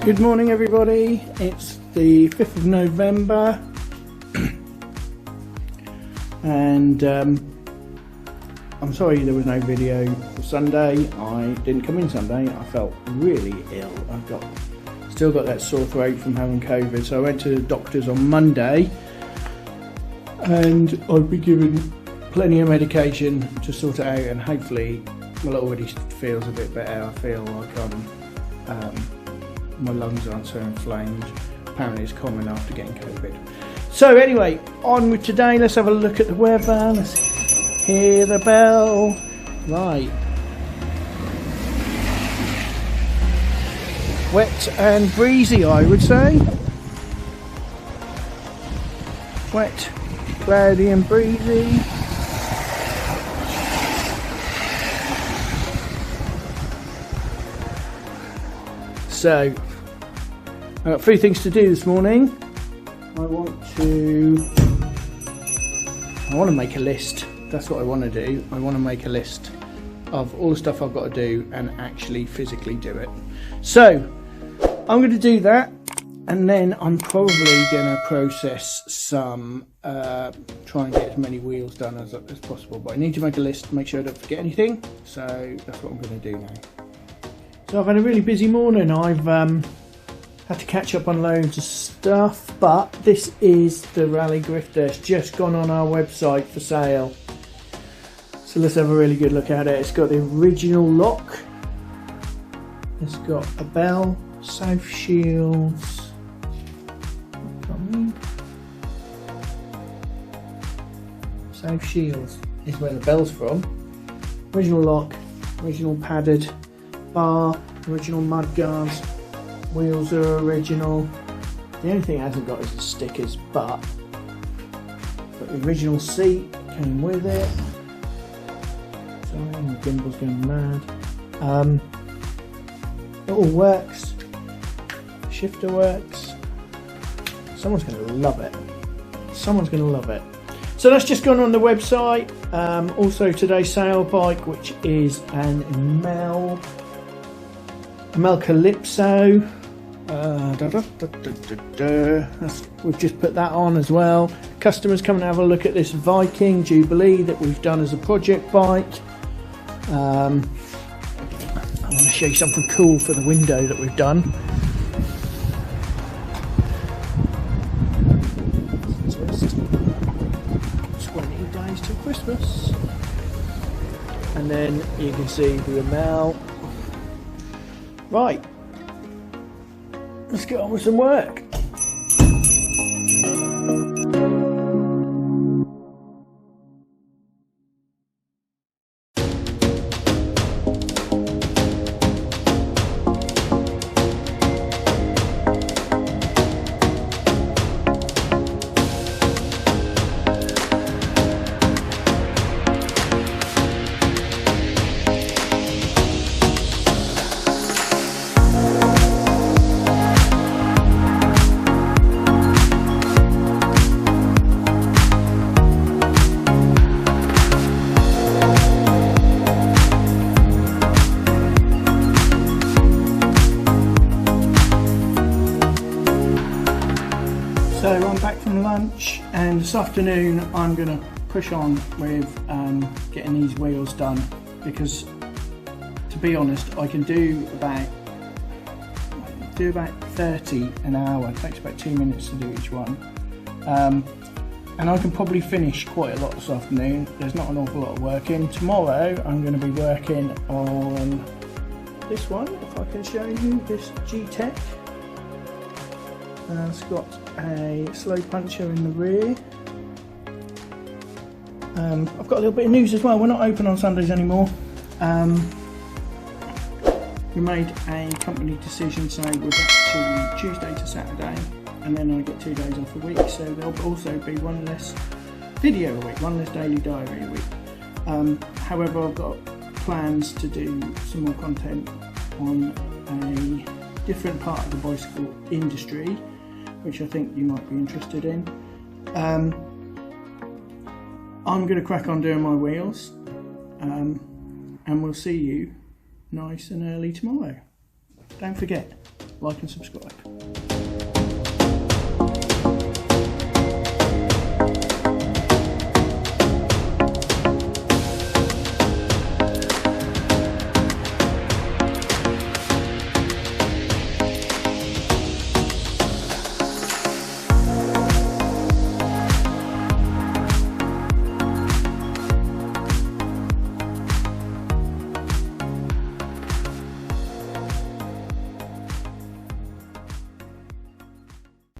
Good morning everybody, it's the 5th of November and I'm sorry there was no video for Sunday. I didn't come in Sunday, I felt really ill. Still got that sore throat from having COVID, so I went to the doctor's on Monday and I've been given plenty of medication to sort it out, and hopefully, well, it already feels a bit better. I feel like my lungs aren't so inflamed. Apparently it's common after getting COVID. So anyway, on with today. Let's have a look at the weather. Let's hear the bell. Right. Wet and breezy, I would say. Wet, cloudy and breezy. So, I've got 3 things to do this morning. I want to make a list. That's what I want to do. I want to make a list of all the stuff I've got to do and actually physically do it. So, I'm going to do that, and then I'm probably going to process some, try and get as many wheels done as possible. But I need to make a list to make sure I don't forget anything. So, that's what I'm going to do now. So I've had a really busy morning. I've had to catch up on loads of stuff, but this is the Rally Grifter. It's just gone on our website for sale. So let's have a really good look at it. It's got the original lock. It's got a bell, south shields. South shields is where the bell's from. Original lock, original padded bar, original mud guards, wheels are original. The only thing it hasn't got is the stickers, but the original seat came with it. Sorry, my gimbal's going mad. It all works. Shifter works. Someone's going to love it. Someone's going to love it. So that's just gone on the website. Also today's sale bike, which is an Mel Calypso. We've just put that on as well. Customers come and have a look at this Viking Jubilee that we've done as a project bike. I want to show you something cool for the window that we've done. 20 days till Christmas. And then you can see the Mel. Right, let's get on with some work. So I'm back from lunch, and this afternoon I'm going to push on with getting these wheels done, because to be honest I can do about 30 an hour. It takes about 2 minutes to do each one, and I can probably finish quite a lot this afternoon. There's not an awful lot of work in. Tomorrow I'm going to be working on this one, if I can show you, this G-Tech. It's got a slow puncher in the rear. I've got a little bit of news as well. We're not open on Sundays anymore. We made a company decision, so we're back to Tuesday to Saturday, and then I get 2 days off a week, so there'll also be one less video a week, one less daily diary a week. However, I've got plans to do some more content on a different part of the bicycle industry, which I think you might be interested in. I'm going to crack on doing my wheels, and we'll see you nice and early tomorrow. Don't forget, like and subscribe.